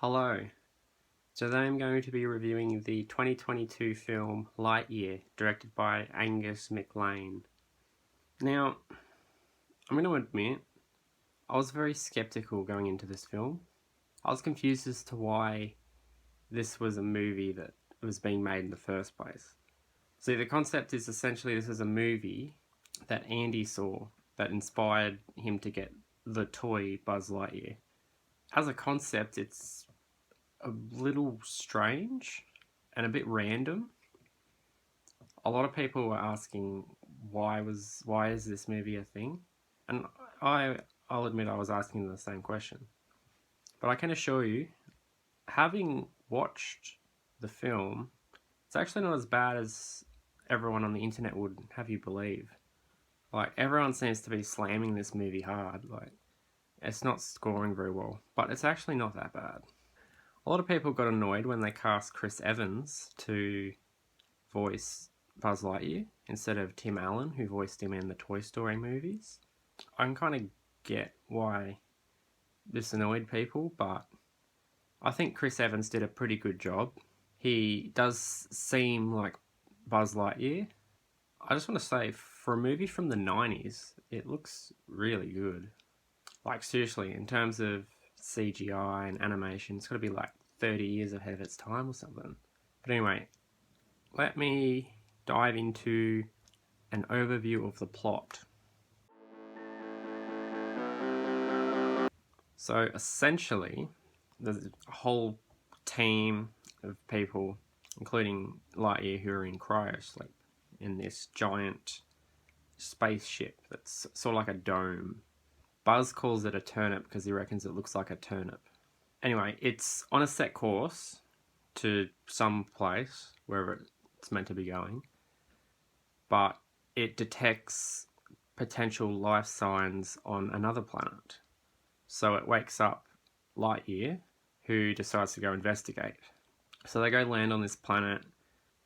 Hello. Today I'm going to be reviewing the 2022 film Lightyear, directed by Angus MacLane. Now, I'm going to admit, I was very skeptical going into this film. I was confused as to why this was a movie that was being made in the first place. So the concept is essentially this is a movie that Andy saw that inspired him to get the toy Buzz Lightyear. As a concept, it's a little strange and a bit random. A lot of people were asking why is this movie a thing, and I'll admit I was asking the same question. But I can assure you, having watched the film, it's actually not as bad as everyone on the internet would have you believe. Like, everyone seems to be slamming this movie hard. Like, it's not scoring very well, but it's actually not that bad. A lot of people got annoyed when they cast Chris Evans to voice Buzz Lightyear instead of Tim Allen, who voiced him in the Toy Story movies. I can kind of get why this annoyed people, but I think Chris Evans did a pretty good job. He does seem like Buzz Lightyear. I just want to say, for a movie from the 90s, it looks really good. Like, seriously, in terms of CGI and animation, it's got to be like 30 years ahead of its time or something. But anyway, let me dive into an overview of the plot. So essentially, there's a whole team of people, including Lightyear, who are in cryosleep in this giant spaceship that's sort of like a dome. Buzz calls it a turnip because he reckons it looks like a turnip. Anyway, it's on a set course to some place, wherever it's meant to be going, but it detects potential life signs on another planet. So it wakes up Lightyear, who decides to go investigate. So they go land on this planet.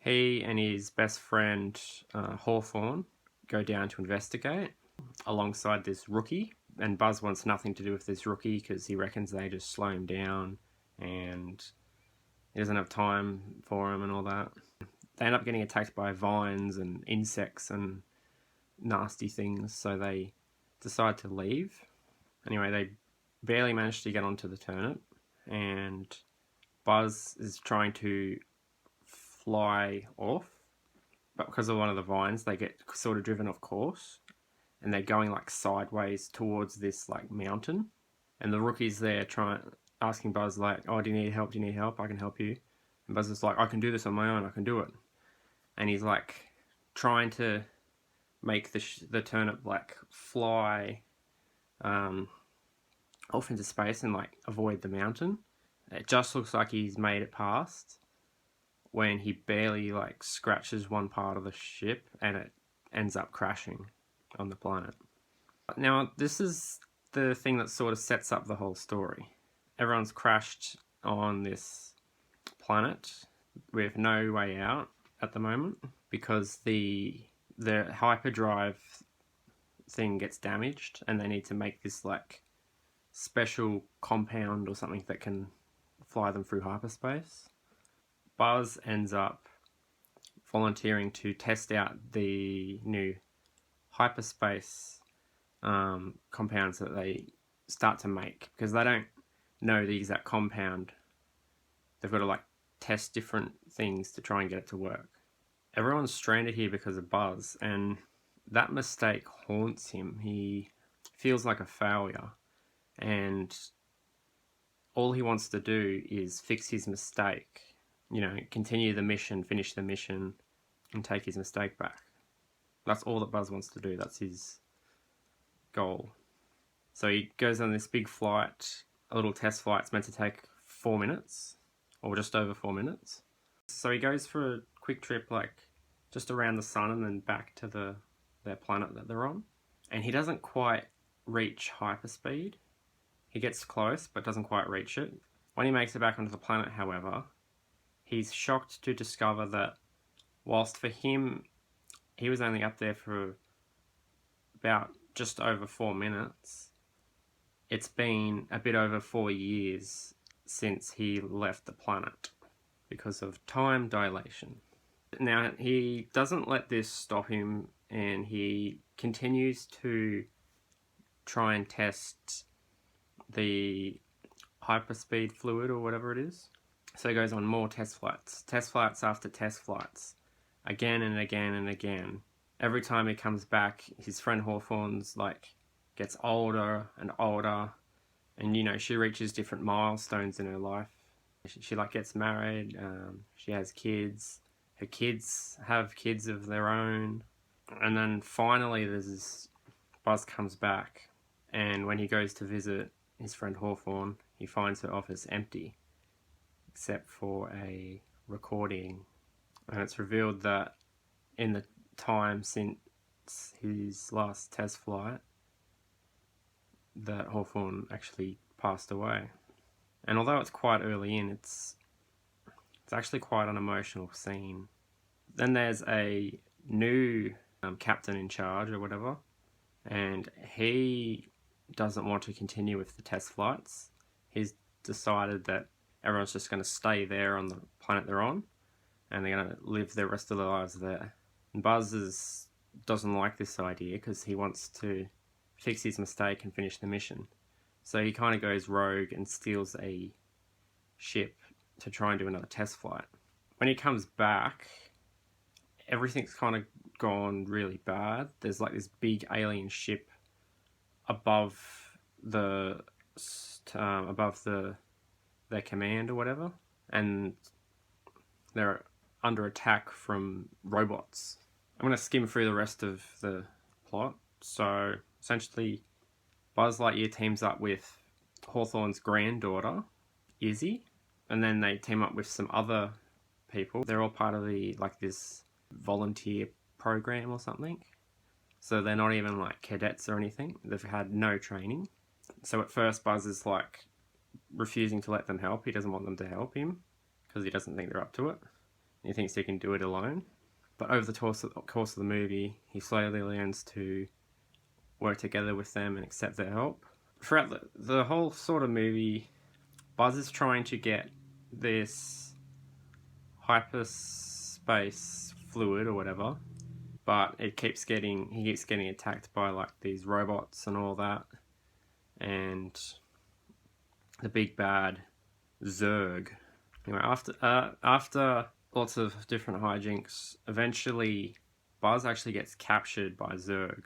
He and his best friend, Hawthorne, go down to investigate alongside this rookie. And Buzz wants nothing to do with this rookie because he reckons they just slow him down and he doesn't have time for him and all that. They end up getting attacked by vines and insects and nasty things, so they decide to leave. Anyway, they barely manage to get onto the turnip, and Buzz is trying to fly off, but because of one of the vines, they get sort of driven off course. And they're going like sideways towards this like mountain, and the rookie's there asking Buzz like, "Oh, do you need help? Do you need help? I can help you." And Buzz is like, "I can do this on my own. I can do it." And he's like trying to make the turnip like fly off into space and like avoid the mountain. It just looks like he's made it past when he barely like scratches one part of the ship and it ends up crashing on the planet. Now, this is the thing that sort of sets up the whole story. Everyone's crashed on this planet with no way out at the moment because the hyperdrive thing gets damaged and they need to make this like special compound or something that can fly them through hyperspace. Buzz ends up volunteering to test out the new hyperspace compounds that they start to make because they don't know the exact compound. They've got to like test different things to try and get it to work. Everyone's stranded here because of Buzz, and that mistake haunts him. He feels like a failure, and all he wants to do is fix his mistake, continue the mission, finish the mission, and take his mistake back. That's all that Buzz wants to do. That's his goal. So he goes on this big flight, a little test flight. It's meant to take 4 minutes, or just over 4 minutes. So he goes for a quick trip, like just around the sun and then back to their planet that they're on. And he doesn't quite reach hyperspeed. He gets close, but doesn't quite reach it. When he makes it back onto the planet, however, he's shocked to discover that whilst for him, he was only up there for about just over 4 minutes, it's been a bit over 4 years since he left the planet because of time dilation. Now, he doesn't let this stop him, and he continues to try and test the hyperspeed fluid or whatever it is. So he goes on more test flights after test flights, again and again and again. Every time he comes back, his friend Hawthorne's like gets older and older, and you know, she reaches different milestones in her life. She like gets married, she has kids, her kids have kids of their own, and then finally Buzz comes back, and when he goes to visit his friend Hawthorne, he finds her office empty, except for a recording, and it's revealed that in the time since his last test flight, that Hawthorne actually passed away. And although it's quite early in, it's actually quite an emotional scene. Then there's a new captain in charge or whatever, and he doesn't want to continue with the test flights. He's decided that everyone's just going to stay there on the planet they're on, and they're going to live the rest of their lives there. And Buzz doesn't like this idea because he wants to fix his mistake and finish the mission. So he kind of goes rogue and steals a ship to try and do another test flight. When he comes back, everything's kind of gone really bad. There's like this big alien ship above their command or whatever, and they're under attack from robots. I'm going to skim through the rest of the plot. So essentially, Buzz Lightyear teams up with Hawthorne's granddaughter, Izzy, and then they team up with some other people. They're all part of this volunteer program or something. So they're not even like cadets or anything. They've had no training. So at first Buzz is like refusing to let them help. He doesn't want them to help him because he doesn't think they're up to it. He thinks he can do it alone. But over the course of the movie, he slowly learns to work together with them and accept their help. Throughout the whole sort of movie, Buzz is trying to get this hyperspace fluid or whatever, but he keeps getting attacked by like these robots and all that, and the big bad Zurg. Anyway, after lots of different hijinks, eventually Buzz actually gets captured by Zurg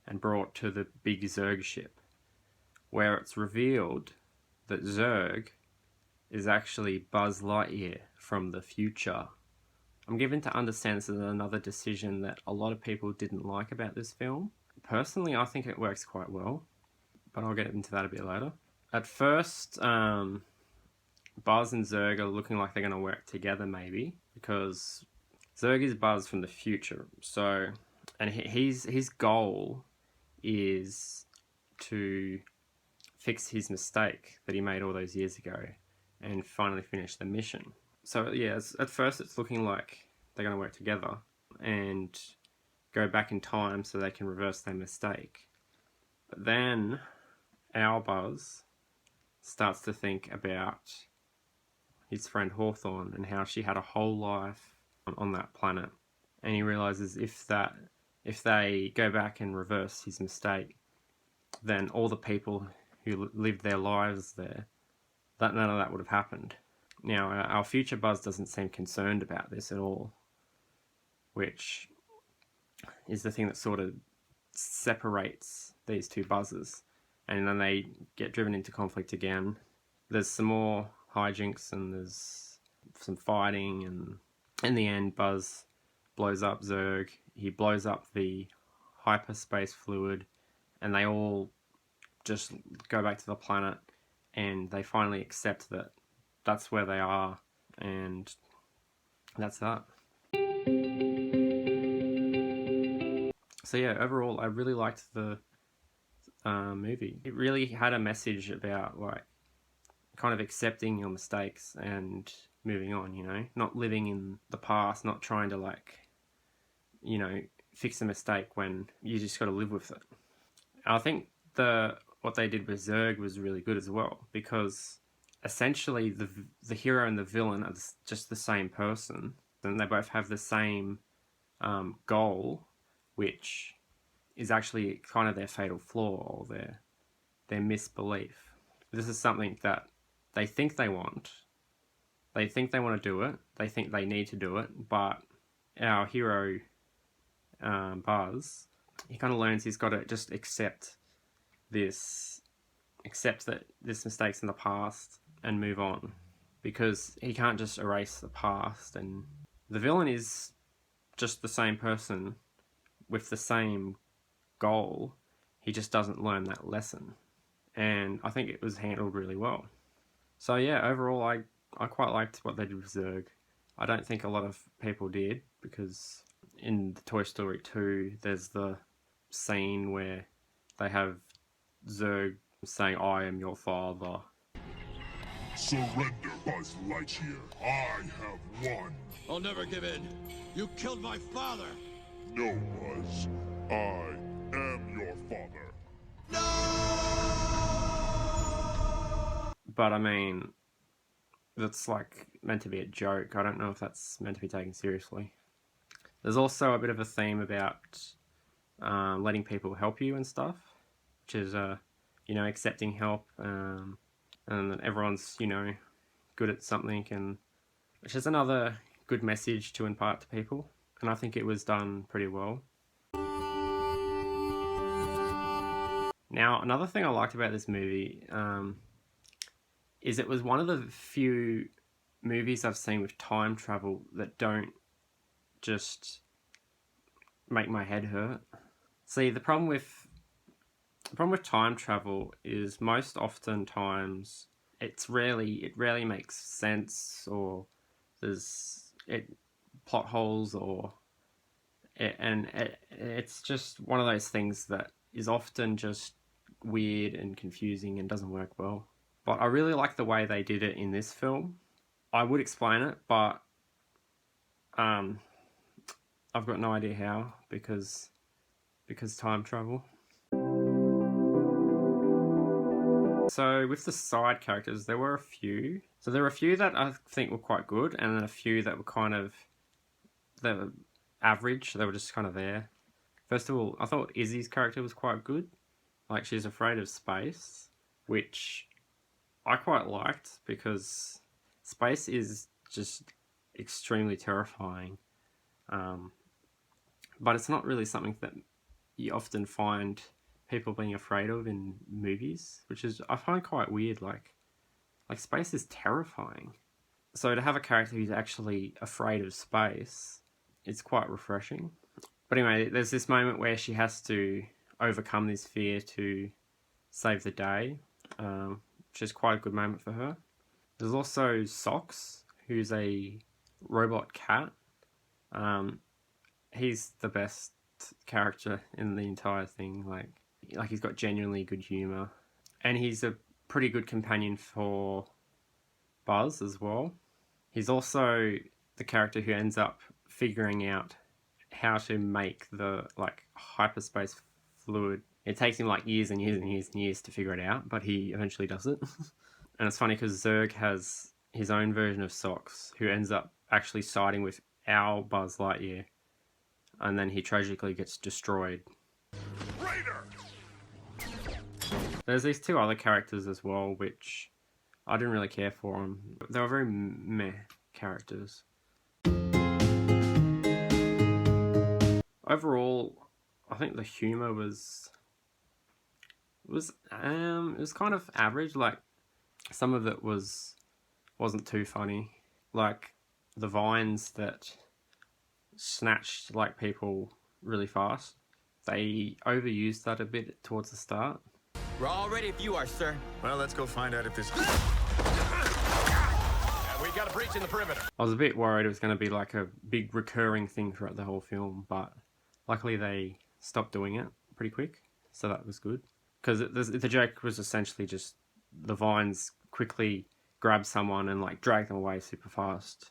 and brought to the big Zurg ship, where it's revealed that Zurg is actually Buzz Lightyear from the future. I'm given to understand this is another decision that a lot of people didn't like about this film. Personally, I think it works quite well, but I'll get into that a bit later. At first, Buzz and Zurg are looking like they're going to work together maybe, because Zurg is Buzz from the future. So, and his goal is to fix his mistake that he made all those years ago and finally finish the mission. So yeah, at first it's looking like they're going to work together and go back in time so they can reverse their mistake. But then our Buzz starts to think about his friend Hawthorne and how she had a whole life on that planet. And he realizes if they go back and reverse his mistake, then all the people who lived their lives there, that none of that would have happened. Now, our future Buzz doesn't seem concerned about this at all, which is the thing that sort of separates these two Buzzes. And then they get driven into conflict again. There's some more hijinks and there's some fighting, and in the end, Buzz blows up Zurg. He blows up the hyperspace fluid, and they all just go back to the planet, and they finally accept that that's where they are, and that's that. So yeah, overall, I really liked the movie. It really had a message about like kind of accepting your mistakes and moving on, you know, not living in the past, not trying to like, you know, fix a mistake when you just got to live with it. I think what they did with Zurg was really good as well, because essentially the hero and the villain are just the same person, and they both have the same goal, which is actually kind of their fatal flaw or their misbelief. This is something that they think they want. They think they want to do it. They think they need to do it. But our hero, Buzz, he kind of learns he's got to just accept that this mistake's in the past and move on, because he can't just erase the past. And the villain is just the same person with the same goal. He just doesn't learn that lesson, and I think it was handled really well. So yeah, overall I quite liked what they did with Zurg. I don't think a lot of people did, because in the Toy Story 2 there's the scene where they have Zurg saying, "I am your father." Surrender, Buzz Lightyear. I have won. I'll never give in. You killed my father. No, Buzz. I am your father. But I mean, that's like meant to be a joke. I don't know if that's meant to be taken seriously. There's also a bit of a theme about letting people help you and stuff, which is accepting help, and that everyone's good at something, and which is another good message to impart to people. And I think it was done pretty well. Now, another thing I liked about this movie is it was one of the few movies I've seen with time travel that don't just make my head hurt. See, the problem with time travel is most oftentimes it rarely makes sense, or there's plot holes, it's just one of those things that is often just weird and confusing and doesn't work well. But I really like the way they did it in this film. I would explain it, but I've got no idea how, because time travel. So with the side characters, there were a few. So there were a few that I think were quite good, and then a few that were they were average. They were just kind of there. First of all, I thought Izzy's character was quite good. Like, she's afraid of space, which I quite liked, because space is just extremely terrifying. But it's not really something that you often find people being afraid of in movies, which is, I find quite weird. Like space is terrifying. So to have a character who's actually afraid of space, it's quite refreshing. But anyway, there's this moment where she has to overcome this fear to save the day, which is quite a good moment for her. There's also Socks, who's a robot cat. He's the best character in the entire thing. Like he's got genuinely good humour, and he's a pretty good companion for Buzz as well. He's also the character who ends up figuring out how to make the hyperspace fluid. It takes him years and years and years and years to figure it out, but he eventually does it. And it's funny because Zurg has his own version of Socks, who ends up actually siding with our Buzz Lightyear, and then he tragically gets destroyed. Raider! There's these two other characters as well, which I didn't really care for them. They were very meh characters. Overall, I think the humor was kind of average. Like, some of it wasn't too funny. Like the vines that snatched people really fast. They overused that a bit towards the start. We're all ready if you are, sir. Well, let's go find out if this... We got a breach in the perimeter. I was a bit worried it was going to be like a big recurring thing throughout the whole film, but luckily they stopped doing it pretty quick, so that was good. Because the joke was essentially just the vines quickly grab someone and drag them away super fast.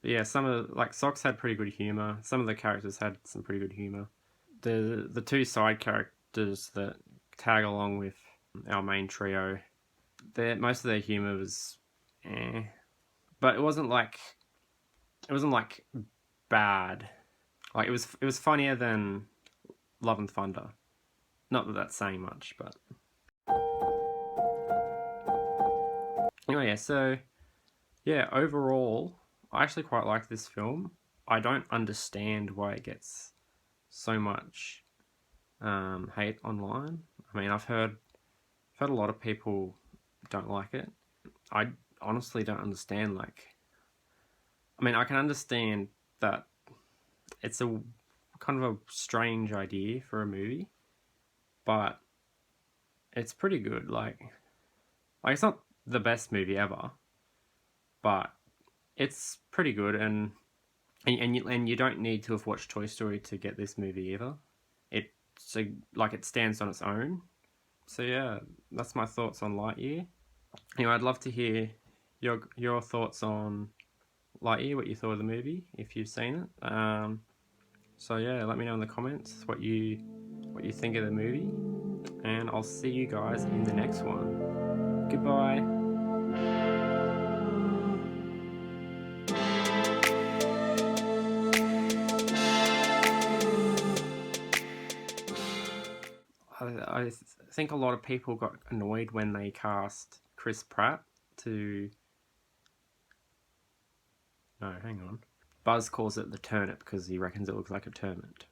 But yeah, some of Socks had pretty good humor. Some of the characters had some pretty good humor. The two side characters that tag along with our main trio, most of their humor was eh. But it wasn't like bad. Like it was funnier than Love and Thunder. Not that that's saying much, but anyway, yeah. So yeah, overall, I actually quite like this film. I don't understand why it gets so much hate online. I mean, I've heard a lot of people don't like it. I honestly don't understand. Like, I mean, I can understand that it's a kind of a strange idea for a movie, but it's pretty good. Like it's not the best movie ever, but it's pretty good, and you don't need to have watched Toy Story to get this movie either. It stands on its own. So yeah, that's my thoughts on Lightyear. Anyway, I'd love to hear your thoughts on Lightyear, what you thought of the movie, if you've seen it. So yeah, let me know in the comments what you think of the movie, and I'll see you guys in the next one. Goodbye. I think a lot of people got annoyed when they cast Chris Pratt to... No, hang on. Buzz calls it the turnip because he reckons it looks like a turnip.